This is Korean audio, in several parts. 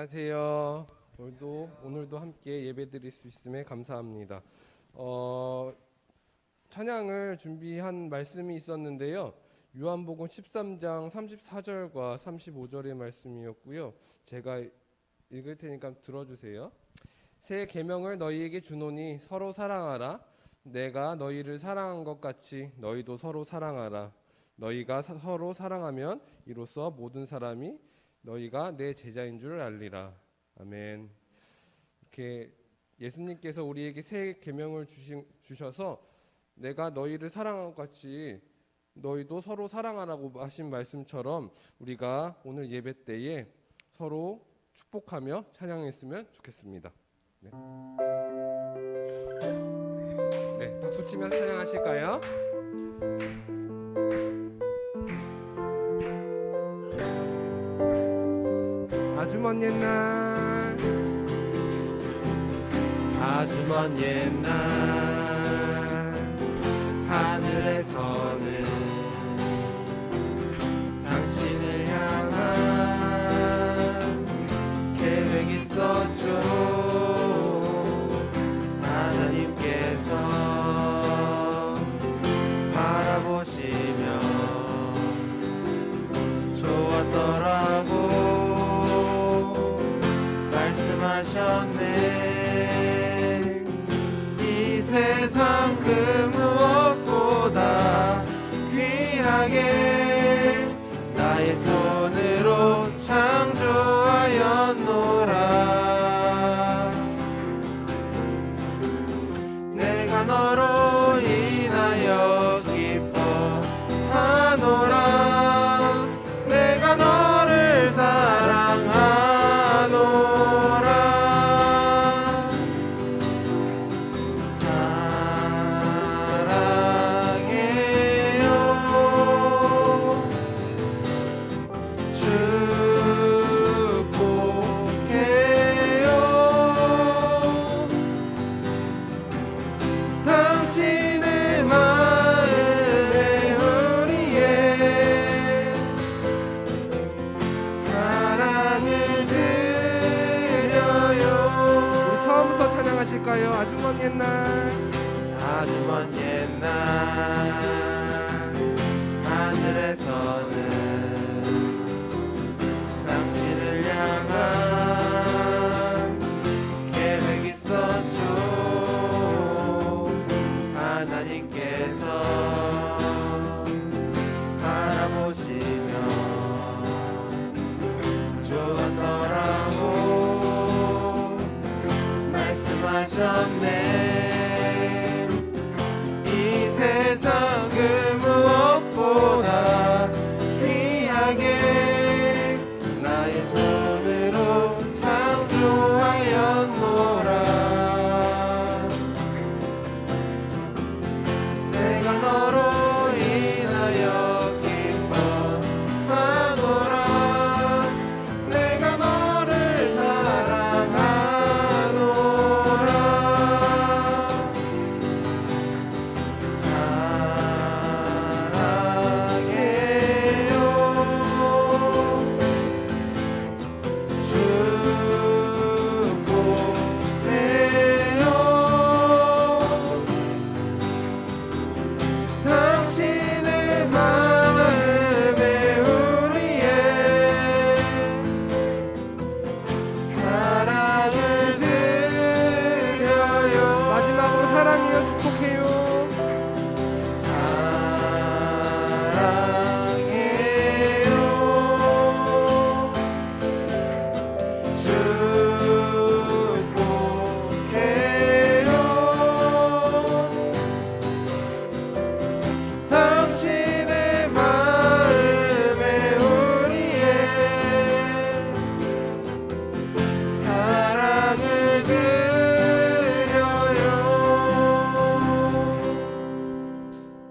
안녕하세요. 오늘도 함께 예배드릴 수 있음에 감사합니다. 찬양을 준비한 말씀이 있었는데요. 요한복음 13장 34절과 35절의 말씀이었고요. 제가 읽을 테니까 들어주세요. 새 계명을 너희에게 주노니 서로 사랑하라. 내가 너희를 사랑한 것 같이 너희도 서로 사랑하라. 너희가 서로 사랑하면 이로써 모든 사람이 너희가 내 제자인 줄 알리라. 아멘. 이렇게 예수님께서 우리에게 새 계명을 주셔서 내가 너희를 사랑한 것 같이 너희도 서로 사랑하라고 하신 말씀처럼 우리가 오늘 예배 때에 서로 축복하며 찬양했으면 좋겠습니다. 네, 박수 치면서 찬양하실까요? 아주 먼 옛날 하늘에서는 당신을 향한 계획이 있었죠. 하나님께서 바라보시며 좋았더라고 말씀하셨네. 이 세상 그 무엇보다 귀하게 나의 손으로 창조하였노라. 내가 너로 인하여 기뻐하노라. 내가 너를 사랑하노라. 찬양하실까요? 아주 먼 옛날 하늘에서는 당신을 향한 계획이 있었죠. 하나님께서 바라보시며 좋았더라고 말씀하셨네. 이 세상 그 무엇보다 귀하게 나의 손으로 창조하였노라. 내가 너로 인하여 기뻐하노라. 내가 너를 사랑하노라. 사랑해요. 축복해요. 당신의 마음에 우리의 사랑을 드려요.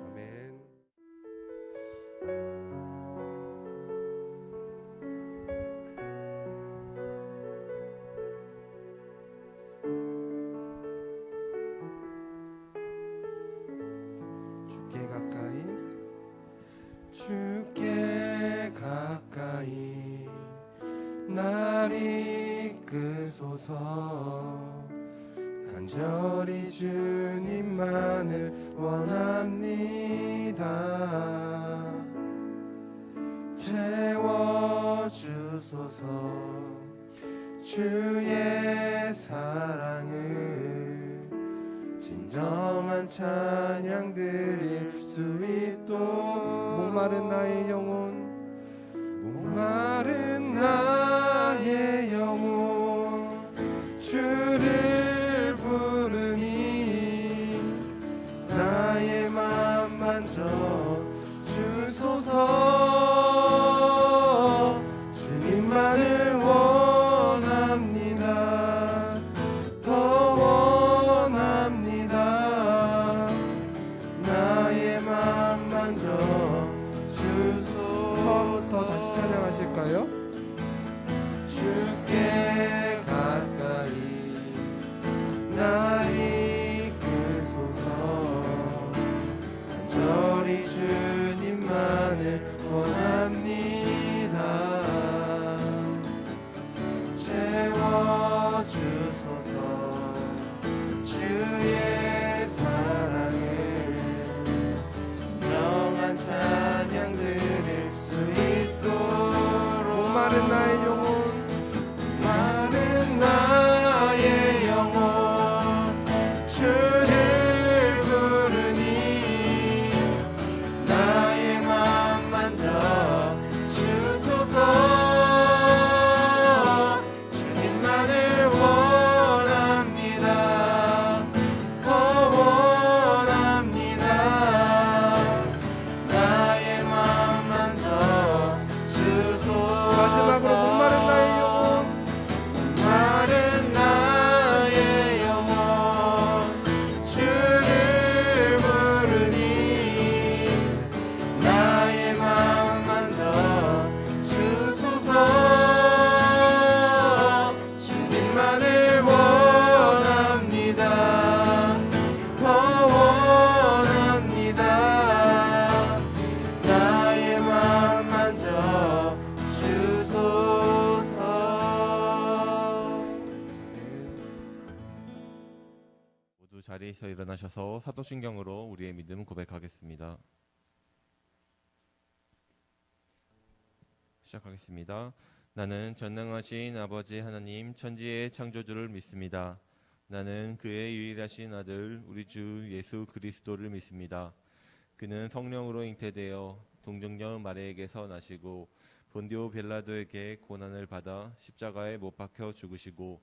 아멘. 주께 가까이 날 이끄소서. 간절히 주님만을 원합니다. 채워주소서. 주의 사랑을 진정한 찬양 드릴 수 있도록. 목마른 나의 영혼, 목마른 나의 영혼 주를 부르니 나의 맘 만져 주소서. 주님만을 원합니다. 더 원합니다. 나의 맘 만져 서서 다시 주소서. 찬양하실까요? 주께 가까이 나 이끄소서. 간절히 주님만을 원합니다. 채워주소서. 주의 사랑을 진정한 찬양 드릴 수 있도록. 목마른 나의 영혼, 마른 나의 영혼 주를 부르니 나의 맘 만져 주소서. 주님만을 원합니다. 더 원합니다. 나의 맘 만져 주소서. 마지막으로 목마른 나의 영혼, 마른 나의 영혼 주를 부르니 나의 맘 만져 주소서. 주님만을 원합니다. 더 원합니다. 나의 맘 만져 주소서. 모두 자리에서 일어나셔서 사도신경으로 우리의 믿음 고백하겠습니다. 시작하겠습니다. 나는 전능하신 아버지 하나님 천지의 창조주를 믿습니다. 나는 그의 유일하신 아들 우리 주 예수 그리스도를 믿습니다. 그는 성령으로 잉태되어 동정녀 마리에게서 나시고 본디오 빌라도에게 고난을 받아 십자가에 못 박혀 죽으시고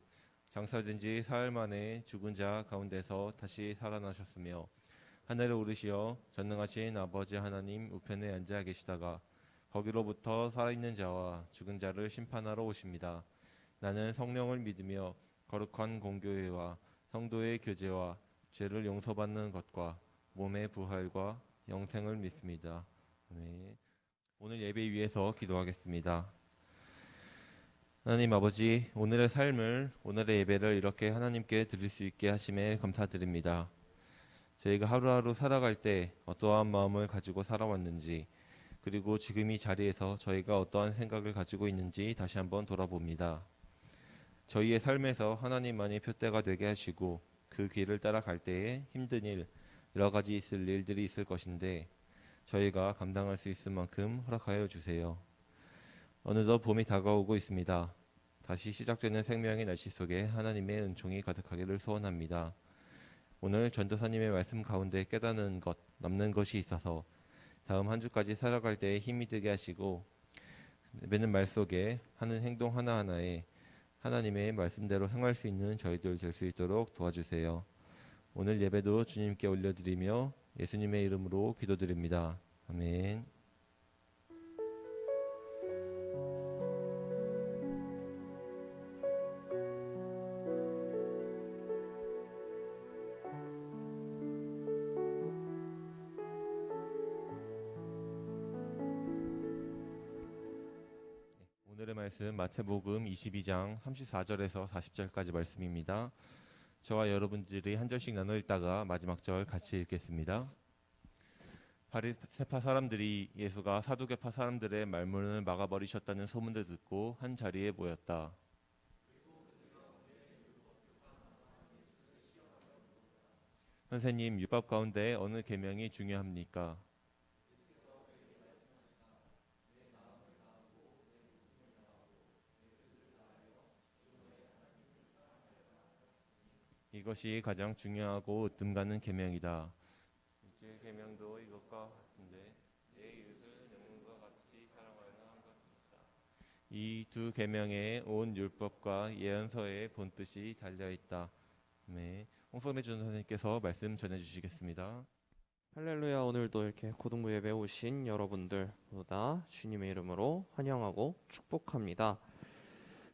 장사된 지 사흘 만에 죽은 자 가운데서 다시 살아나셨으며 하늘에 오르시어 전능하신 아버지 하나님 우편에 앉아 계시다가 거기로부터 살아있는 자와 죽은 자를 심판하러 오십니다. 나는 성령을 믿으며 거룩한 공교회와 성도의 교제와 죄를 용서받는 것과 몸의 부활과 영생을 믿습니다. 아멘. 오늘 예배 위해서 기도하겠습니다. 하나님 아버지, 오늘의 삶을, 오늘의 예배를 이렇게 하나님께 드릴 수 있게 하심에 감사드립니다. 저희가 하루하루 살아갈 때 어떠한 마음을 가지고 살아왔는지, 그리고 지금 이 자리에서 저희가 어떠한 생각을 가지고 있는지 다시 한번 돌아봅니다. 저희의 삶에서 하나님만이 표대가 되게 하시고 그 길을 따라갈 때에 힘든 일, 여러 가지 있을 일들이 있을 것인데 저희가 감당할 수 있을 만큼 허락하여 주세요. 어느덧 봄이 다가오고 있습니다. 다시 시작되는 생명의 날씨 속에 하나님의 은총이 가득하기를 소원합니다. 오늘 전도사님의 말씀 가운데 깨닫는 것, 남는 것이 있어서 다음 한 주까지 살아갈 때에 힘이 되게 하시고 매는 말 속에 하는 행동 하나하나에 하나님의 말씀대로 행할 수 있는 저희들 될 수 있도록 도와주세요. 오늘 예배도 주님께 올려드리며 예수님의 이름으로 기도드립니다. 아멘. 오늘의 말씀 마태복음 22장 34절에서 40절까지 말씀입니다. 저와 여러분들이 한 절씩 나눠 읽다가 마지막 절 같이 읽겠습니다. 바리새파 사람들이 예수가 사두개파 사람들의 말문을 막아버리셨다는 소문을 듣고 한 자리에 모였다. 선생님, 율법 가운데 어느 계명이 중요합니까? 이것이 가장 중요하고 으뜸 가는 계명이다. 제 계명도 이것과 같은데 내 이웃을 내 몸과 같이 사랑하여는 한 것이다. 이 두 계명에 온 율법과 예언서의 본뜻이 달려 있다. 네, 홍성래 전도사님께서 말씀 전해 주시겠습니다. 할렐루야. 오늘도 이렇게 고등부 예배 오신 여러분들 보다 주님의 이름으로 환영하고 축복합니다.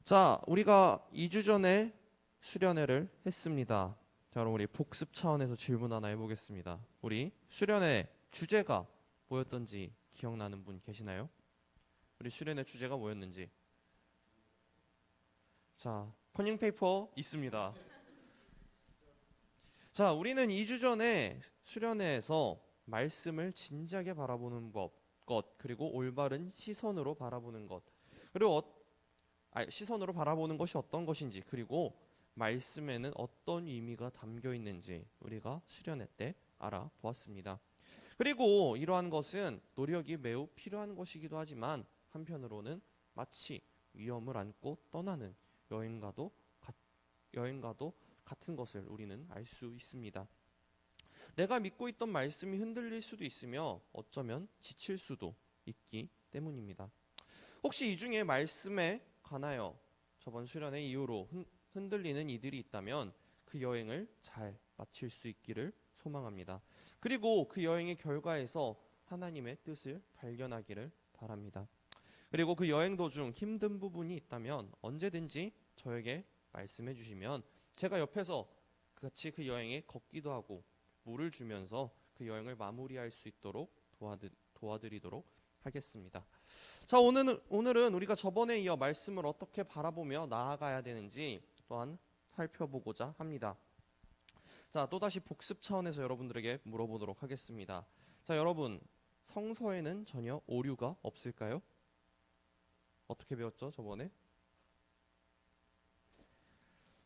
자, 우리가 2주 전에 수련회를 했습니다. 자, 그럼 우리 복습 차원에서 질문 하나 해보겠습니다. 우리 수련회 주제가 뭐였던지 기억나는 분 계시나요? 우리 수련회 주제가 뭐였는지. 자, 커닝페이퍼 있습니다. 자, 우리는 2주 전에 수련회에서 말씀을 진지하게 바라보는 것, 그리고 올바른 시선으로 바라보는 것, 그리고 시선으로 바라보는 것이 어떤 것인지, 그리고 말씀에는 어떤 의미가 담겨 있는지 우리가 수련회 때 알아보았습니다. 그리고 이러한 것은 노력이 매우 필요한 것이기도 하지만 한편으로는 마치 위험을 안고 떠나는 여행과도 같은 것을 우리는 알 수 있습니다. 내가 믿고 있던 말씀이 흔들릴 수도 있으며 어쩌면 지칠 수도 있기 때문입니다. 혹시 이 중에 말씀에 관하여 저번 수련회 이후로 흔들리는 이들이 있다면 그 여행을 잘 마칠 수 있기를 소망합니다. 그리고 그 여행의 결과에서 하나님의 뜻을 발견하기를 바랍니다. 그리고 그 여행 도중 힘든 부분이 있다면 언제든지 저에게 말씀해 주시면 제가 옆에서 같이 그 여행에 걷기도 하고 물을 주면서 그 여행을 마무리할 수 있도록 도와드리도록 하겠습니다. 자, 오늘은 우리가 저번에 이어 말씀을 어떻게 바라보며 나아가야 되는지 또한 살펴보고자 합니다. 자, 또다시 복습 차원에서 여러분들에게 물어보도록 하겠습니다. 자, 여러분, 성서에는 전혀 오류가 없을까요? 어떻게 배웠죠, 저번에?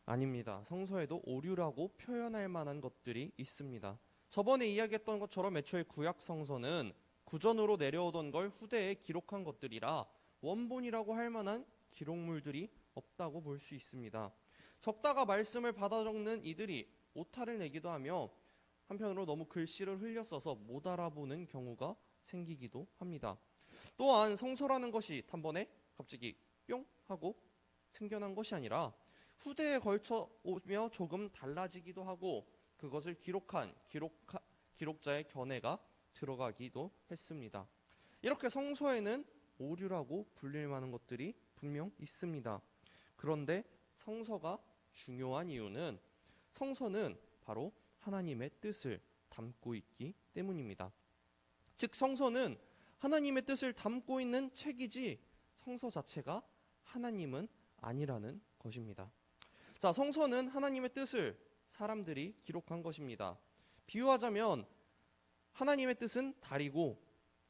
아닙니다. 성서에도 오류라고 표현할 만한 것들이 있습니다. 저번에 이야기했던 것처럼 애초에 구약 성서는 구전으로 내려오던 걸 후대에 기록한 것들이라 원본이라고 할 만한 기록물들이 없다고 볼 수 있습니다. 적다가 말씀을 받아 적는 이들이 오타를 내기도 하며 한편으로 너무 글씨를 흘려 써서 못 알아보는 경우가 생기기도 합니다. 또한 성서라는 것이 단번에 갑자기 뿅 하고 생겨난 것이 아니라 후대에 걸쳐 오며 조금 달라지기도 하고 그것을 기록자의 견해가 들어가기도 했습니다. 이렇게 성서에는 오류라고 불릴 만한 것들이 분명 있습니다. 그런데 성서가 중요한 이유는 성서는 바로 하나님의 뜻을 담고 있기 때문입니다. 즉 성서는 하나님의 뜻을 담고 있는 책이지 성서 자체가 하나님은 아니라는 것입니다. 자, 성서는 하나님의 뜻을 사람들이 기록한 것입니다. 비유하자면 하나님의 뜻은 달이고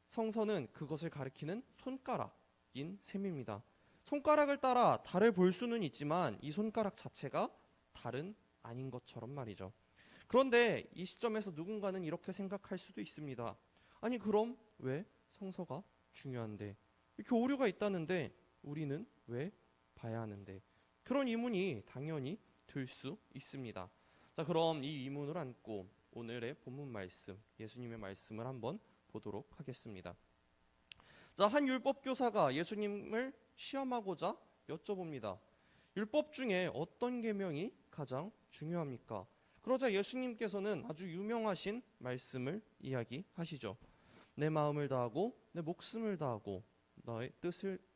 성서는 그것을 가리키는 손가락인 셈입니다. 손가락을 따라 달을 볼 수는 있지만 이 손가락 자체가 달은 아닌 것처럼 말이죠. 그런데 이 시점에서 누군가는 이렇게 생각할 수도 있습니다. 아니, 그럼 왜 성서가 중요한데? 이렇게 오류가 있다는데 우리는 왜 봐야 하는데? 그런 의문이 당연히 들 수 있습니다. 자, 그럼 이 의문을 안고 오늘의 본문 말씀, 예수님의 말씀을 한번 보도록 하겠습니다. 자, 한 율법 교사가 예수님을 시험하고자 여쭤봅니다. 율법 중에 어떤 계명이 가장 중요합니까? 그러자 예수님께서는 아주 유명하신 말씀을 이야기하시죠. 내 마음을 다하고 내 목숨을 다하고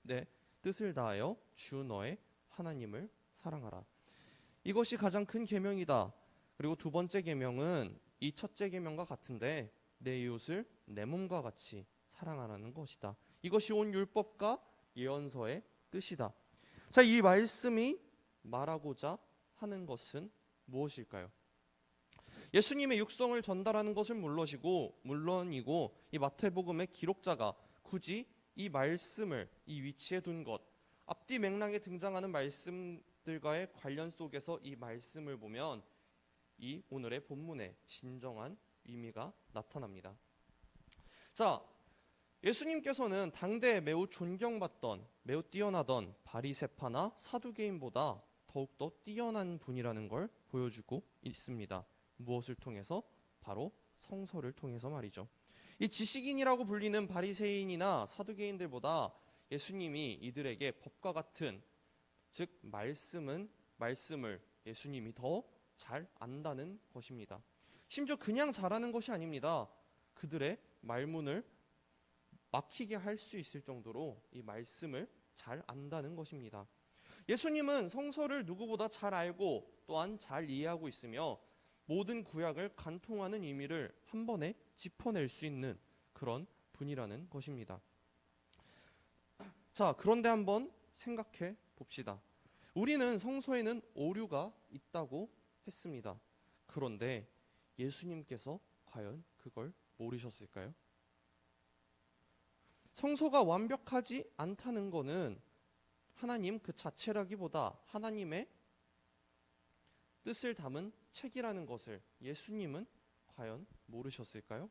내 뜻을 다하여 주 너의 하나님을 사랑하라. 이것이 가장 큰 계명이다. 그리고 두 번째 계명은 이 첫째 계명과 같은데 내 이웃을 내 몸과 같이 사랑하라는 것이다. 이것이 온 율법과 예언서의 뜻이다. 자, 이 말씀이 말하고자 하는 것은 무엇일까요? 예수님의 육성을 전달하는 것은 물론이고 이 마태복음의 기록자가 굳이 이 말씀을 이 위치에 둔 것, 앞뒤 맥락에 등장하는 말씀들과의 관련 속에서 이 말씀을 보면 이 오늘의 본문의 진정한 의미가 나타납니다. 자, 예수님께서는 당대에 매우 존경받던, 매우 뛰어나던 바리새파나 사두개인보다 더욱더 뛰어난 분이라는 걸 보여주고 있습니다. 무엇을 통해서? 바로 성서를 통해서 말이죠. 이 지식인이라고 불리는 바리새인이나 사두개인들보다 예수님이 이들에게 법과 같은, 즉 말씀을 예수님이 더 잘 안다는 것입니다. 심지어 그냥 잘하는 것이 아닙니다. 그들의 말문을 막히게 할 수 있을 정도로 이 말씀을 잘 안다는 것입니다. 예수님은 성서를 누구보다 잘 알고 또한 잘 이해하고 있으며 모든 구약을 간통하는 의미를 한 번에 짚어낼 수 있는 그런 분이라는 것입니다. 자, 그런데 한번 생각해 봅시다. 우리는 성서에는 오류가 있다고 했습니다. 그런데 예수님께서 과연 그걸 모르셨을까요? 성서가 완벽하지 않다는 것은 하나님 그 자체라기보다 하나님의 뜻을 담은 책이라는 것을 예수님은 과연 모르셨을까요?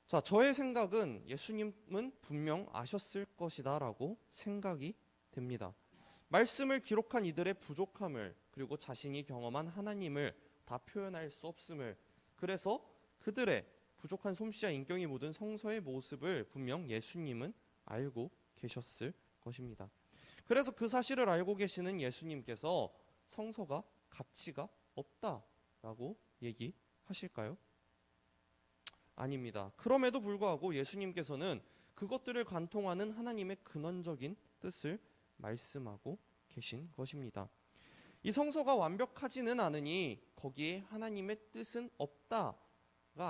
자, 저의 생각은 예수님은 분명 아셨을 것이다 라고 생각이 됩니다. 말씀을 기록한 이들의 부족함을, 그리고 자신이 경험한 하나님을 다 표현할 수 없음을, 그래서 그들의 부족한 솜씨와 인격이 묻은 성서의 모습을 분명 예수님은 알고 계셨을 것입니다. 그래서 그 사실을 알고 계시는 예수님께서 성서가 가치가 없다라고 얘기하실까요? 아닙니다. 그럼에도 불구하고 예수님께서는 그것들을 간통하는 하나님의 근원적인 뜻을 말씀하고 계신 것입니다. 이 성서가 완벽하지는 않으니 거기에 하나님의 뜻은 없다가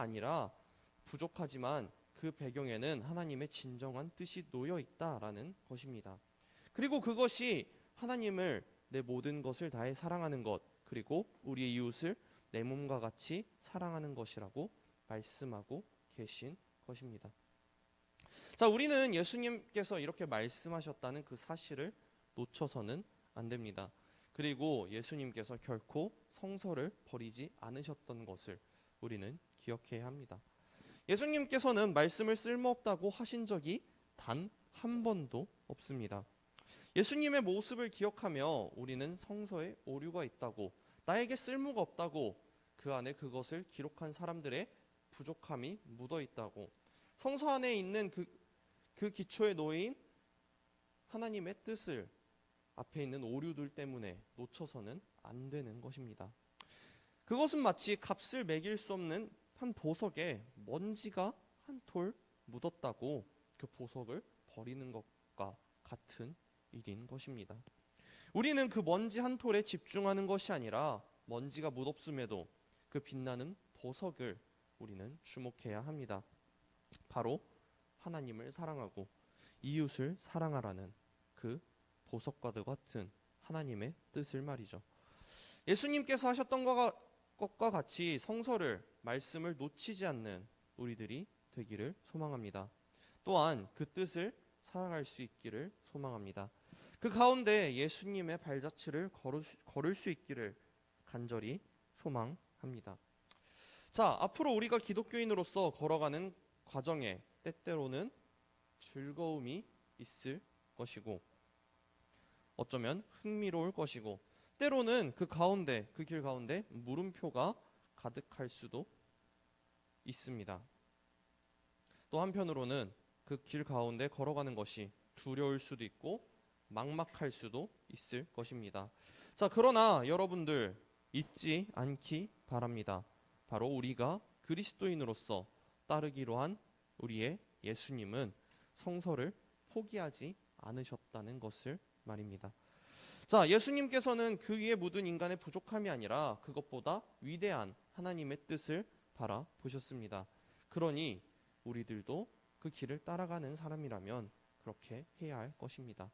아니라 부족하지만 그 배경에는 하나님의 진정한 뜻이 놓여 있다라는 것입니다. 그리고 그것이 하나님을 내 모든 것을 다해 사랑하는 것, 그리고 우리의 이웃을 내 몸과 같이 사랑하는 것이라고 말씀하고 계신 것입니다. 자, 우리는 예수님께서 이렇게 말씀하셨다는 그 사실을 놓쳐서는 안 됩니다. 그리고 예수님께서 결코 성서를 버리지 않으셨던 것을 우리는 기억해야 합니다. 예수님께서는 말씀을 쓸모없다고 하신 적이 단 한 번도 없습니다. 예수님의 모습을 기억하며 우리는 성서에 오류가 있다고, 나에게 쓸모가 없다고, 그 안에 그것을 기록한 사람들의 부족함이 묻어 있다고, 성서 안에 있는 그 기초에 놓인 하나님의 뜻을 앞에 있는 오류들 때문에 놓쳐서는 안 되는 것입니다. 그것은 마치 값을 매길 수 없는 한 보석에 먼지가 한 톨 묻었다고 그 보석을 버리는 것과 같은 일인 것입니다. 우리는 그 먼지 한 톨에 집중하는 것이 아니라 먼지가 묻었음에도 그 빛나는 보석을 우리는 주목해야 합니다. 바로 하나님을 사랑하고 이웃을 사랑하라는 그 보석과도 같은 하나님의 뜻을 말이죠. 예수님께서 하셨던 것과 같이 성서를, 말씀을 놓치지 않는 우리들이 되기를 소망합니다. 또한 그 뜻을 사랑할 수 있기를 소망합니다. 그 가운데 예수님의 발자취를 걸을 수 있기를 간절히 소망합니다. 자, 앞으로 우리가 기독교인으로서 걸어가는 과정에 때때로는 즐거움이 있을 것이고 어쩌면 흥미로울 것이고 때로는 그 길 가운데 물음표가 가득할 수도 있습니다. 또 한편으로는 그 길 가운데 걸어가는 것이 두려울 수도 있고 막막할 수도 있을 것입니다. 자, 그러나 여러분들 잊지 않기 바랍니다. 바로 우리가 그리스도인으로서 따르기로 한 우리의 예수님은 성서를 포기하지 않으셨다는 것을 말입니다. 자, 예수님께서는 그 위에 묻은 인간의 부족함이 아니라 그것보다 위대한 하나님의 뜻을 바라보셨습니다. 그러니 우리들도 그 길을 따라가는 사람이라면 그렇게 해야 할 것입니다.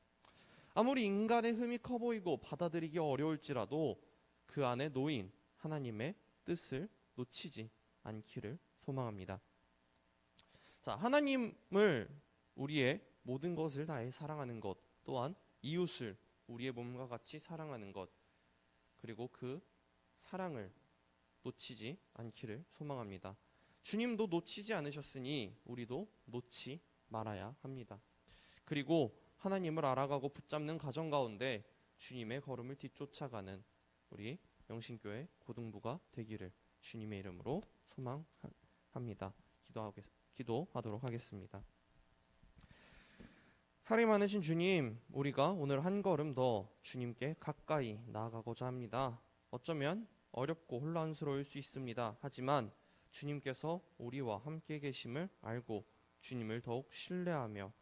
아무리 인간의 흠이 커 보이고 받아들이기 어려울지라도 그 안에 놓인 하나님의 뜻을 놓치지 않기를 소망합니다. 자, 하나님을 우리의 모든 것을 다해 사랑하는 것, 또한 이웃을 우리의 몸과 같이 사랑하는 것, 그리고 그 사랑을 놓치지 않기를 소망합니다. 주님도 놓치지 않으셨으니 우리도 놓지 말아야 합니다. 그리고 하나님을 알아가고 붙잡는 가정 가운데 주님의 걸음을 뒤쫓아가는 우리 영신교회 고등부가 되기를 주님의 이름으로 소망합니다. 기도하도록 하겠습니다. 사랑이 많으신 주님, 우리가 오늘 한 걸음 더 주님께 가까이 나아가고자 합니다. 어쩌면 어렵고 혼란스러울 수 있습니다. 하지만 주님께서 우리와 함께 계심을 알고 주님을 더욱 신뢰하며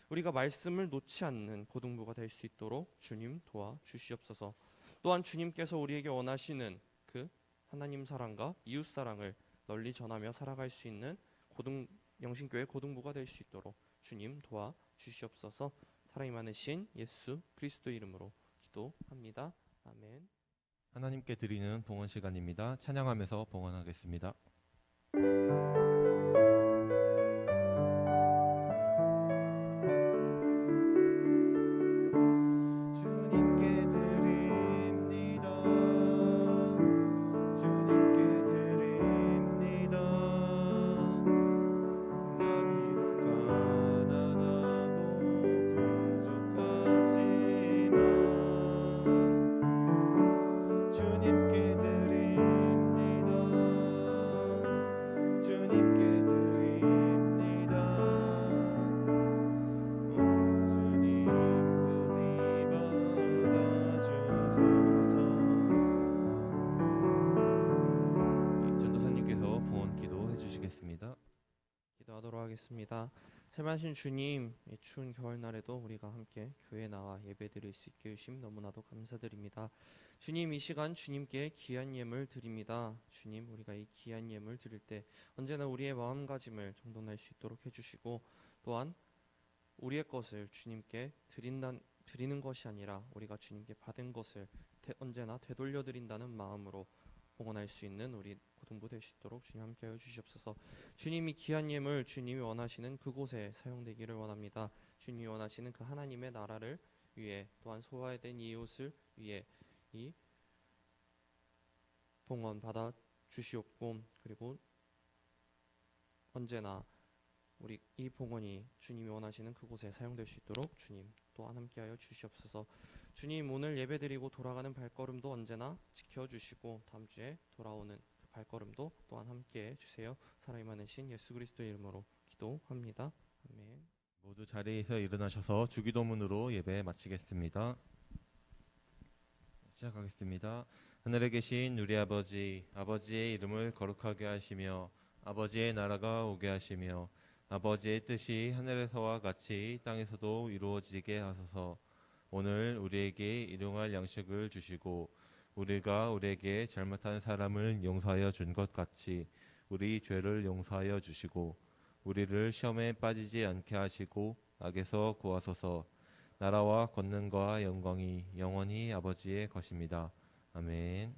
우리가 말씀을 놓지 않는 고등부가 될 수 있도록 주님 도와주시옵소서. 또한 주님께서 우리에게 원하시는 그 하나님 사랑과 이웃 사랑을 널리 전하며 살아갈 수 있는 영신교회 고등부가 될 수 있도록 주님 도와주시옵소서. 사랑이 많으신 예수 그리스도 이름으로 기도합니다. 아멘. 하나님께 드리는 봉헌 시간입니다. 찬양하면서 봉헌하겠습니다. 주님께 드립니다. 주님께 드립니다. 나는 가난하고 부족하지만 주님께 드립니다. 주님께 드립니다. 오 주님 부디 받아주소서. 전도사님께서 봉헌 기도해 주시겠습니다. 기도하도록 하겠습니다. 세만신 주님, 이 추운 겨울날에도 우리가 함께 교회에 나와 예배드릴 수 있게 해주심 너무나도 감사드립니다. 주님, 이 시간 주님께 귀한 예물 드립니다. 주님, 우리가 이 귀한 예물 드릴 때 언제나 우리의 마음가짐을 정돈할 수 있도록 해주시고, 또한 우리의 것을 주님께 드리는 것이 아니라 우리가 주님께 받은 것을 언제나 되돌려 드린다는 마음으로 봉헌할 수 있는 우리 고등부 될 수 있도록 주님 함께하여 주시옵소서. 주님이 귀한 예물 주님이 원하시는 그곳에 사용되기를 원합니다. 주님이 원하시는 그 하나님의 나라를 위해, 또한 소외된 이웃을 위해 이 봉헌 받아 주시옵고, 그리고 언제나 우리 이 봉헌이 주님이 원하시는 그곳에 사용될 수 있도록 주님 또한 함께하여 주시옵소서. 주님, 오늘 예배드리고 돌아가는 발걸음도 언제나 지켜주시고 다음 주에 돌아오는 그 발걸음도 또한 함께해 주세요. 사랑이 많으신 예수 그리스도의 이름으로 기도합니다. 아멘. 모두 자리에서 일어나셔서 주기도문으로 예배 마치겠습니다. 시작하겠습니다. 하늘에 계신 우리 아버지, 아버지의 이름을 거룩하게 하시며 아버지의 나라가 오게 하시며 아버지의 뜻이 하늘에서와 같이 땅에서도 이루어지게 하소서. 오늘 우리에게 일용할 양식을 주시고 우리가 우리에게 잘못한 사람을 용서하여 준 것 같이 우리 죄를 용서하여 주시고 우리를 시험에 빠지지 않게 하시고 악에서 구하소서. 나라와 권능과 영광이 영원히 아버지의 것입니다. 아멘.